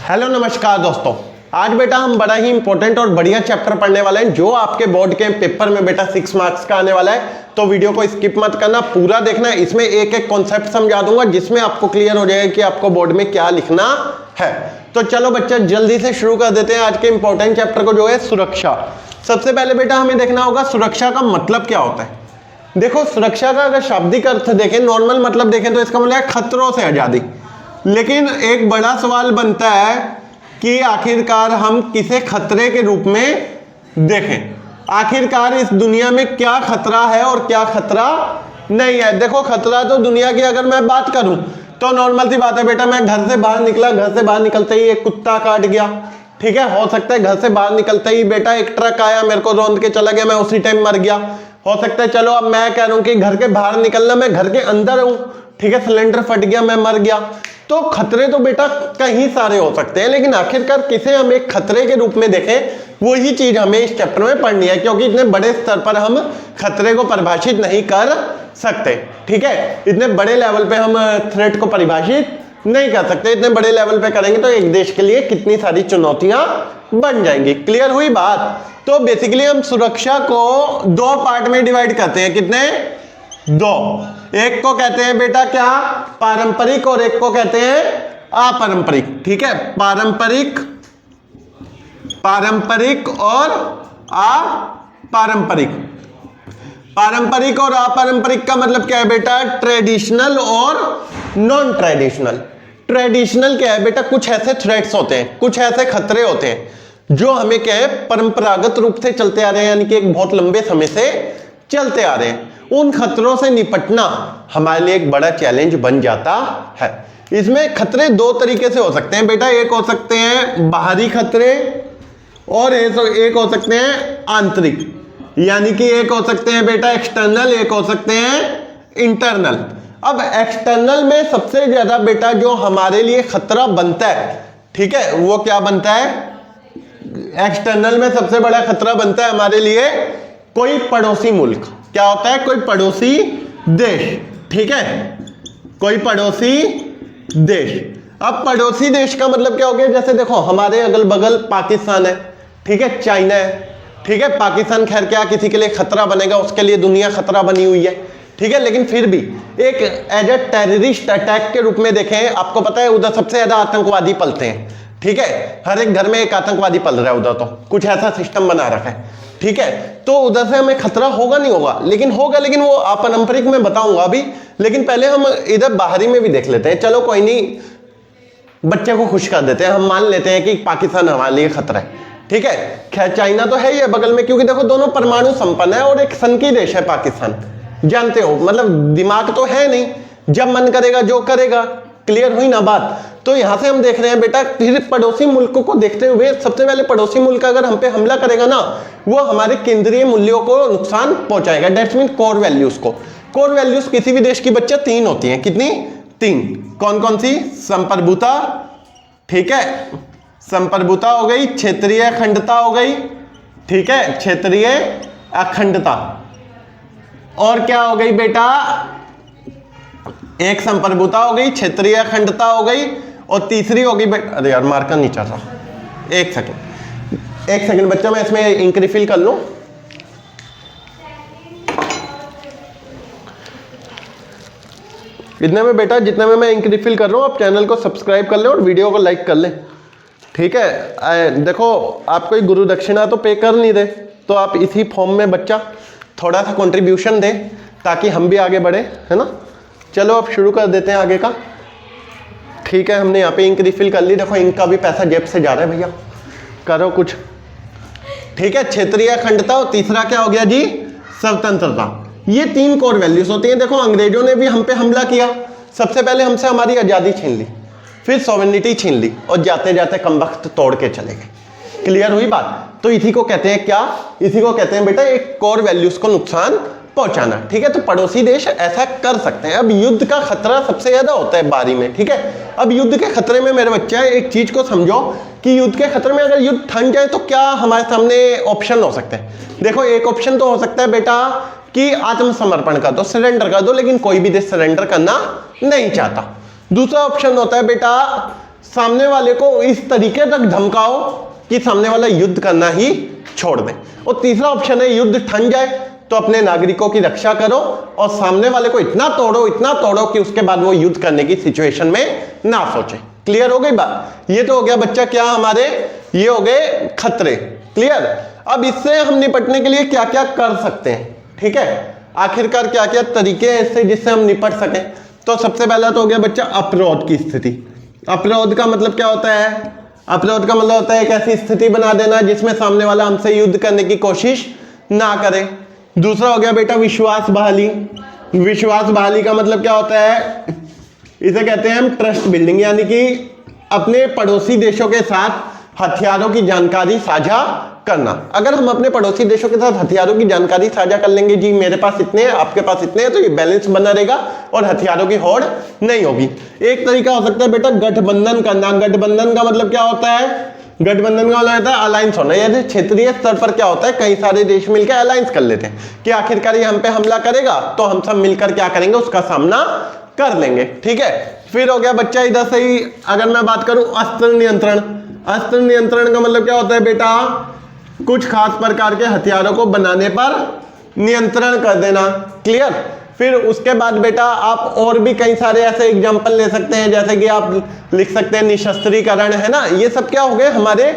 Hello नमस्कार दोस्तों, आज बेटा हम बड़ा ही इंपॉर्टेंट और बढ़िया चैप्टर पढ़ने वाले हैं जो आपके बोर्ड के पेपर में बेटा 6 मार्क्स का आने वाला है। तो वीडियो को स्किप मत करना, पूरा देखना। इसमें एक एक कॉन्सेप्ट समझा दूंगा जिसमें आपको क्लियर हो जाएगा कि आपको बोर्ड में क्या लिखना है। तो चलो बच्चा जल्दी से शुरू कर देते हैं आज के इंपॉर्टेंट चैप्टर को, जो है सुरक्षा। सबसे पहले बेटा हमें देखना होगा सुरक्षा का मतलब क्या होता है। देखो, सुरक्षा का अगर शाब्दिक अर्थ देखें, नॉर्मल मतलब देखें तो इसका मतलब है खतरों से आजादी। लेकिन एक बड़ा सवाल बनता है कि आखिरकार हम किसे खतरे के रूप में देखें। आखिरकार इस दुनिया में क्या खतरा है और क्या खतरा नहीं है। देखो, खतरा तो दुनिया की अगर मैं बात करूं तो नॉर्मल सी बात है बेटा, मैं घर से बाहर निकला, घर से बाहर निकलते ही एक कुत्ता काट गया, ठीक है। हो सकता है घर से बाहर निकलते ही बेटा एक ट्रक आया, मेरे को रौंद के चला गया, मैं उसी टाइम मर गया। हो सकता है, चलो अब मैं कह रहा हूं कि घर के बाहर निकलना, मैं घर के अंदर हूं, ठीक है, सिलेंडर फट गया, मैं मर गया। तो खतरे तो बेटा कहीं सारे हो सकते हैं, लेकिन आखिरकार किसे हम एक खतरे के रूप में देखें वही चीज हमें इस चैप्टर में पढ़नी है, क्योंकि इतने बड़े स्तर पर हम खतरे को परिभाषित नहीं कर सकते, ठीक है। इतने बड़े लेवल पे हम थ्रेट को परिभाषित नहीं कर सकते। इतने बड़े लेवल पे करेंगे तो एक देश के लिए कितनी सारी चुनौतियां बन जाएंगी। क्लियर हुई बात। तो बेसिकली हम सुरक्षा को दो पार्ट में डिवाइड करते हैं। कितने? दो। एक को कहते हैं बेटा क्या? पारंपरिक, और एक को कहते हैं अपारंपरिक, ठीक है। पारंपरिक और अपारंपरिक। पारंपरिक और अपारंपरिक का मतलब क्या है बेटा? ट्रेडिशनल और नॉन ट्रेडिशनल। ट्रेडिशनल क्या है बेटा? कुछ ऐसे थ्रेट्स होते हैं, कुछ ऐसे खतरे होते हैं जो हमें क्या है, परंपरागत रूप से चलते आ रहे हैं, यानी कि एक बहुत लंबे समय से चलते आ रहे हैं। उन खतरों से निपटना हमारे लिए एक बड़ा चैलेंज बन जाता है। इसमें खतरे दो तरीके से हो सकते हैं बेटा। एक हो सकते हैं बाहरी खतरे और एक हो सकते हैं आंतरिक, यानी कि एक हो सकते हैं बेटा एक्सटर्नल, एक हो सकते हैं इंटरनल। अब एक्सटर्नल में सबसे ज्यादा बेटा जो हमारे लिए खतरा बनता है, ठीक है, वो क्या बनता है? एक्सटर्नल में सबसे बड़ा खतरा बनता है हमारे लिए कोई पड़ोसी मुल्क। क्या होता है? कोई पड़ोसी देश, ठीक है, कोई पड़ोसी देश। अब पड़ोसी देश का मतलब क्या हो गया? जैसे देखो, हमारे अगल बगल पाकिस्तान है, ठीक है, चाइना है, ठीक है। पाकिस्तान खैर क्या किसी के लिए खतरा बनेगा, उसके लिए दुनिया खतरा बनी हुई है, ठीक है। लेकिन फिर भी एक एज ए टेररिस्ट अटैक के रूप में देखें, आपको पता है उधर सबसे ज्यादा आतंकवादी पलते हैं, ठीक है। हर एक घर में एक आतंकवादी पल रहा है उधर, तो कुछ ऐसा सिस्टम बना रखा है, ठीक है। तो उधर से हमें खतरा होगा नहीं होगा, लेकिन होगा, लेकिन वो अपारंपरिक में बताऊंगा अभी। लेकिन पहले हम इधर बाहरी में भी देख लेते हैं। चलो कोई नहीं, बच्चे को खुश कर देते हैं, हम मान लेते हैं कि पाकिस्तान हमारे लिए खतरा है, ठीक है। खैर चाइना तो है ही है बगल में, क्योंकि देखो दोनों परमाणु संपन्न है और एक सनकी देश है पाकिस्तान, जानते हो, मतलब दिमाग तो है नहीं, जब मन करेगा जो करेगा। क्लियर हुई ना बात। तो यहां से हम देख रहे हैं बेटा, फिर पड़ोसी मुल्कों को देखते हुए सबसे पहले पड़ोसी मुल्क अगर हम पे हमला करेगा ना, वो हमारे केंद्रीय मूल्यों को नुकसान पहुंचाएगा। दैट्स मीन कोर वैल्यूज को। कोर वैल्यूज किसी भी देश की बच्चा 3 होती हैं। कितनी? 3। कौन कौन सी? संप्रभुता, ठीक है, संप्रभुता हो गई, क्षेत्रीय अखंडता हो गई, ठीक है, क्षेत्रीय अखंडता। और क्या हो गई बेटा? एक संप्रभुता हो गई, क्षेत्रीय अखंडता हो गई, और तीसरी होगी बेटा, अरे यार मार्कर नहीं चल रहा, एक सेकंड बच्चा, मैं इसमें इंक रिफिल कर लूं। इतने में बेटा, जितने में मैं इंक रिफिल कर रहा हूं, आप चैनल को सब्सक्राइब कर लें और वीडियो को लाइक कर लें, ठीक है। देखो, आप कोई गुरु दक्षिणा तो पे कर नहीं दे, तो आप इसी फॉर्म में बच्चा थोड़ा सा कंट्रीब्यूशन दें ताकि हम भी आगे बढ़े, है ना। चलो अब शुरू कर देते हैं आगे का, ठीक है। हमने यहाँ पे इंक रिफिल कर ली। देखो, इंक का भी पैसा जेब से जा रहा है भैया, करो कुछ, ठीक है। क्षेत्रीय अखंडता, और तीसरा क्या हो गया जी? स्वतंत्रता। ये 3 कोर वैल्यूज होती हैं। देखो, अंग्रेजों ने भी हम पे हमला किया, सबसे पहले हमसे हमारी आजादी छीन ली, फिर सॉवरेनिटी छीन ली, और जाते जाते कमबख्त तोड़ के चले गए। क्लियर हुई बात। तो इसी को कहते हैं क्या? इसी को कहते हैं बेटा एक कोर वैल्यूज को नुकसान पहुंचाना, ठीक है। तो पड़ोसी देश ऐसा कर सकते हैं। अब युद्ध का खतरा सबसे ज्यादा होता है बारी में, ठीक है। अब युद्ध के खतरे में मेरे बच्चा एक चीज को समझो कि युद्ध के खतरे में अगर युद्ध थम जाए तो क्या हमारे सामने ऑप्शन हो सकते हैं। देखो, एक ऑप्शन तो हो सकता है बेटा कि आत्मसमर्पण कर दो, सरेंडर कर दो, लेकिन कोई भी देश सरेंडर करना नहीं चाहता। दूसरा ऑप्शन होता है बेटा सामने वाले को इस तरीके तक धमकाओ कि सामने वाला युद्ध करना ही छोड़ दे। और तीसरा ऑप्शन है युद्ध ठन जाए तो अपने नागरिकों की रक्षा करो और सामने वाले को इतना तोड़ो कि उसके बाद वो युद्ध करने की सिचुएशन में ना सोचे। क्लियर हो गई बात? ये तो हो गया बच्चा क्या हमारे, ये हो गए खतरे। क्लियर? अब इससे हम निपटने के लिए क्या क्या कर सकते हैं, ठीक है, आखिरकार क्या क्या तरीके हैं इससे जिससे हम निपट सकें। तो सबसे पहला तो हो गया बच्चा अवरोध की स्थिति। अवरोध का मतलब क्या होता है? अवरोध का मतलब होता है एक ऐसी स्थिति बना देना जिसमें सामने वाला हमसे युद्ध करने की कोशिश ना करे। दूसरा हो गया बेटा विश्वास बहाली। विश्वास बहाली का मतलब क्या होता है? इसे कहते हैं हम ट्रस्ट बिल्डिंग, यानी कि अपने पड़ोसी देशों के साथ हथियारों की जानकारी साझा करना। अगर हम अपने पड़ोसी देशों के साथ हथियारों की जानकारी साझा कर लेंगे, जी मेरे पास इतने हैं, आपके पास इतने हैं, तो ये बैलेंस बना रहेगा और हथियारों की होड़ नहीं होगी। एक तरीका हो सकता है बेटा गठबंधन करना। गठबंधन का मतलब क्या होता है? गठबंधन का मतलब होता है अलायंस होना। जैसे क्षेत्रीय स्तर पर क्या होता है, कई सारे देश मिलकर अलायंस कर लेते हैं कि आखिरकार ये हम पे हमला करेगा तो हम सब मिलकर क्या करेंगे, उसका सामना कर लेंगे। ठीक है, फिर हो गया बच्चा इधर से ही अगर मैं बात करूं अस्त्र नियंत्रण। अस्त्र नियंत्रण का मतलब क्या होता है बेटा? कुछ खास प्रकार के हथियारों को बनाने पर नियंत्रण कर देना। क्लियर? फिर उसके बाद बेटा आप और भी कई सारे ऐसे एग्जाम्पल ले सकते हैं, जैसे कि आप लिख सकते हैं निशस्त्रीकरण, है ना। ये सब क्या हो गए हमारे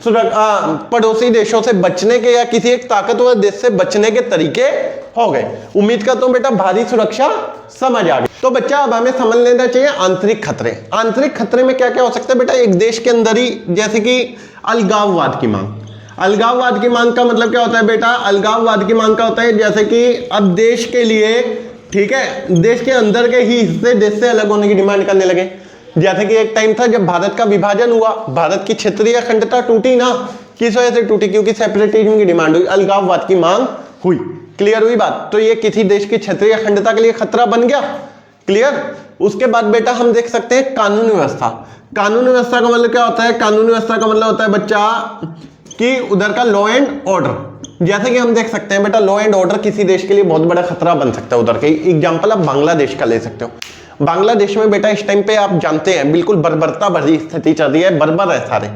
पड़ोसी देशों से बचने के या किसी एक ताकतवर देश से बचने के तरीके हो गए। उम्मीद करता हूं बेटा भारी सुरक्षा समझ आ गई। तो बच्चा अब हमें समझ लेना चाहिए आंतरिक खतरे। आंतरिक खतरे में क्या क्या हो सकता है बेटा? एक देश के अंदर ही, जैसे कि अलगाववाद की मांग। अलगाववाद की मांग का मतलब क्या होता है बेटा? अलगाववाद की मांग का होता है जैसे कि अब देश के लिए, ठीक है, देश के अंदर के ही हिस्से देश से अलग होने की डिमांड करने लगे। जैसे कि एक टाइम था जब भारत का विभाजन हुआ, भारत की क्षेत्रीय अखंडता टूटी ना, किस वजह से टूटी? क्योंकि सेपरेटिज्म की डिमांड हुई, अलगाववाद की मांग हुई। क्लियर हुई बात? तो ये किसी देश की क्षेत्रीय अखंडता के लिए खतरा बन गया। क्लियर? उसके बाद बेटा हम देख सकते हैं कानून व्यवस्था। कानून व्यवस्था का मतलब क्या होता है? कानून व्यवस्था का मतलब होता है बच्चा कि उधर का लॉ एंड ऑर्डर। जैसे कि हम देख सकते हैं बेटा लॉ एंड ऑर्डर किसी देश के लिए बहुत बड़ा खतरा बन सकता है। उधर के एग्जांपल आप बांग्लादेश का ले सकते हो। बांग्लादेश में बेटा इस टाइम पे आप जानते हैं बिल्कुल बर्बरता भरी स्थिति चल रही है, बर्बर है सारे।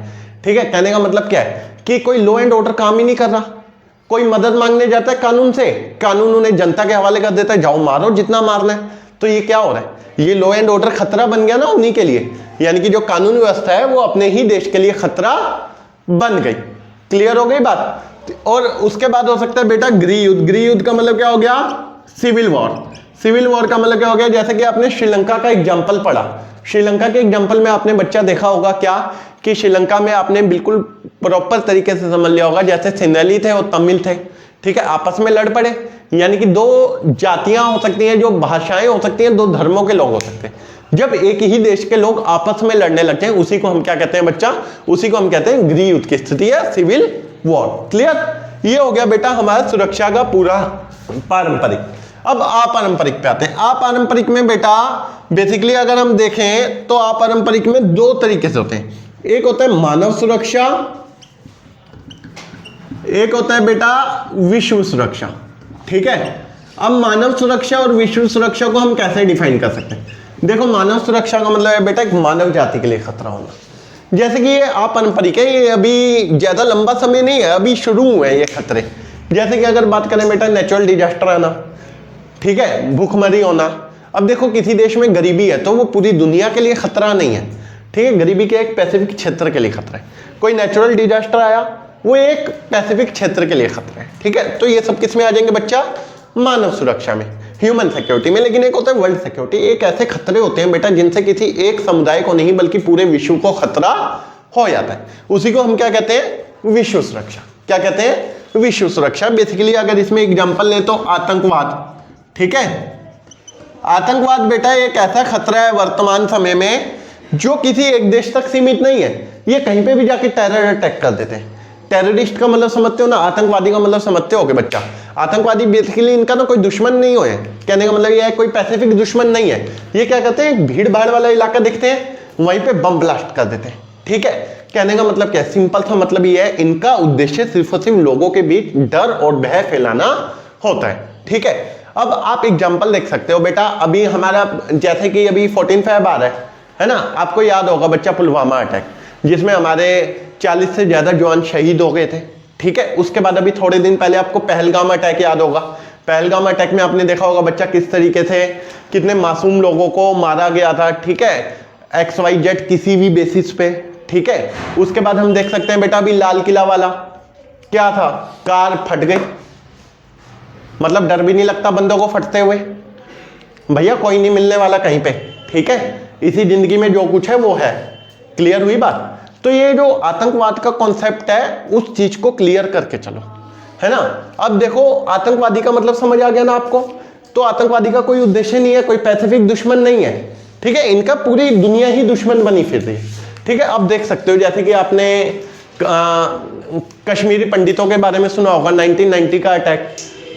ठीक है, कहने का मतलब क्या है कि कोई लॉ एंड ऑर्डर काम ही नहीं कर रहा। कोई मदद मांगने जाता है कानून से, कानून उन्हें जनता के हवाले कर देता है, जाओ मारो जितना मारना है। तो ये क्या हो रहा है? ये लॉ एंड ऑर्डर खतरा बन गया ना उन्हीं के लिए, यानी कि जो कानून व्यवस्था है वो अपने ही देश के लिए खतरा बन गई। क्लियर हो गई बात? और उसके बाद हो सकता है बेटा गृह युद्ध। गृह युद्ध का मतलब क्या हो गया? Civil war. सिविल वॉर का मतलब क्या हो गया? जैसे कि आपने श्रीलंका का एग्जांपल पढ़ा, श्रीलंका के एग्जांपल में आपने बच्चा देखा होगा क्या कि श्रीलंका में आपने बिल्कुल प्रॉपर तरीके से समझ लिया होगा, जैसे सिंहली थे और तमिल थे, ठीक है, आपस में लड़ पड़े। यानी कि दो जातियां हो सकती हैं, जो भाषाएं हो सकती हैं, दो धर्मों के लोग हो सकते हैं। जब एक ही देश के लोग आपस में लड़ने लगते हैं उसी को हम क्या कहते हैं बच्चा? उसी को हम कहते हैं गृह युद्ध की स्थिति है, सिविल वॉर। क्लियर? ये हो गया बेटा हमारा सुरक्षा का पूरा पारंपरिक। अब अपारंपरिक पे आते हैं। अपारंपरिक में बेटा बेसिकली अगर हम देखें तो अपारंपरिक में दो तरीके से होते हैं। एक होता है मानव सुरक्षा, एक होता है बेटा विश्व सुरक्षा। ठीक है, अब मानव सुरक्षा और विश्व सुरक्षा को हम कैसे डिफाइन कर सकते हैं? देखो, मानव सुरक्षा का मतलब है बेटा एक मानव जाति के लिए खतरा होना। जैसे कि ये अपारंपरिक है, ये अभी ज्यादा लंबा समय नहीं है, अभी शुरू हुए हैं ये खतरे। जैसे कि अगर बात करें बेटा नेचुरल डिजास्टर आना, ठीक है, भूखमरी होना। अब देखो किसी देश में गरीबी है तो वो पूरी दुनिया के लिए खतरा नहीं है, ठीक है, गरीबी के एक पैसिफिक क्षेत्र के लिए खतरा है। कोई नेचुरल डिजास्टर आया वो एक पैसिफिक क्षेत्र के लिए खतरा है। ठीक है, तो ये सब किस में आ जाएंगे बच्चा? मानव सुरक्षा में, ह्यूमन सिक्योरिटी में। लेकिन एक होता है वर्ल्ड सिक्योरिटी। एक ऐसे खतरे होते हैं बेटा जिनसे किसी एक समुदाय को नहीं बल्कि पूरे विश्व को खतरा हो जाता है, उसी को हम क्या कहते हैं? विश्व सुरक्षा। क्या कहते हैं? विश्व सुरक्षा। बेसिकली अगर इसमें एग्जांपल ले तो आतंकवाद। ठीक है, आतंकवाद बेटा एक ऐसा खतरा है वर्तमान समय में जो किसी एक देश तक सीमित नहीं है, ये कहीं पे भी जाके टेरर अटैक कर देते हैं। टेररिस्ट का मतलब समझते हो ना, आतंकवादी का मतलब समझते हो कि बच्चा आतंकवादी बेसिकली इनका ना कोई दुश्मन नहीं है। कहने का मतलब ये है कोई पैसिफिक दुश्मन नहीं है। ये क्या करते हैं? भीड़ भाड़ वाला इलाका देखते हैं वहीं पे बम ब्लास्ट कर देते हैं। ठीक है, कहने का मतलब क्या है? सिंपल सा मतलब ये है, इनका उद्देश्य सिर्फ और सिर्फ लोगों के बीच डर और भय फैलाना होता है। ठीक है, अब आप एग्जाम्पल देख सकते हो बेटा, अभी हमारा जैसे कि अभी 14 फेब आ रहा है, है ना। आपको याद होगा बच्चा पुलवामा अटैक, जिसमें हमारे 40 से ज़्यादा जवान शहीद हो गए थे, ठीक है। उसके बाद अभी थोड़े दिन पहले आपको पहलगाम अटैक याद होगा। पहलगाम अटैक में आपने देखा होगा बच्चा किस तरीके से कितने मासूम लोगों को मारा गया था, ठीक है, XYZ किसी भी बेसिस पे, ठीक है। उसके बाद हम देख सकते हैं बेटा अभी लाल किला वाला क्या था, कार फट गई, मतलब डर भी नहीं लगता बंदों को फटते हुए, भैया कोई नहीं मिलने वाला कहीं पे, ठीक है। इसी जिंदगी में जो कुछ है वो है। क्लियर हुई बात। तो ये जो आतंकवाद का कॉन्सेप्ट है उस चीज को क्लियर करके चलो, है ना। अब देखो आतंकवादी का मतलब समझ आ गया ना आपको। तो आतंकवादी का कोई उद्देश्य नहीं है, कोई पैसिफिक दुश्मन नहीं है, ठीक है। इनका पूरी दुनिया ही दुश्मन बनी फिर रही है, ठीक है। अब देख सकते हो जैसे कि आपने कश्मीरी पंडितों के बारे में सुना होगा, 1990 का अटैक,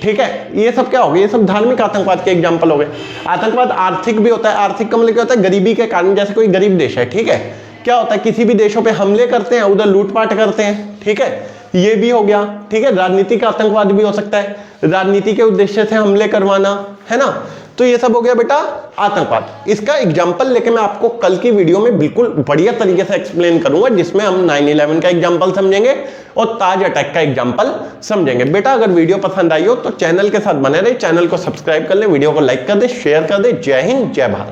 ठीक है। ये सब क्या हो गया, ये सब धार्मिक आतंकवाद के एग्जाम्पल हो गए। आतंकवाद आर्थिक भी होता है। आर्थिक का मतलब क्या होता है, गरीबी के कारण, जैसे कोई गरीब देश है, ठीक है, क्या होता है किसी भी देशों पे हमले करते हैं, उधर लूटपाट करते हैं, ठीक है, ये भी हो गया, ठीक है। राजनीतिक आतंकवाद भी हो सकता है, राजनीति के उद्देश्य से हमले करवाना, है ना। तो ये सब हो गया बेटा आतंकवाद। इसका एग्जाम्पल लेके मैं आपको कल की वीडियो में बिल्कुल बढ़िया तरीके से एक्सप्लेन करूंगा, जिसमें हम 9/11 का एग्जाम्पल समझेंगे और ताज अटैक का एग्जाम्पल समझेंगे। बेटा अगर वीडियो पसंद आई हो तो चैनल के साथ बने रहे, चैनल को सब्सक्राइब कर ले, वीडियो को लाइक कर दे, शेयर कर दे। जय हिंद, जय भारत।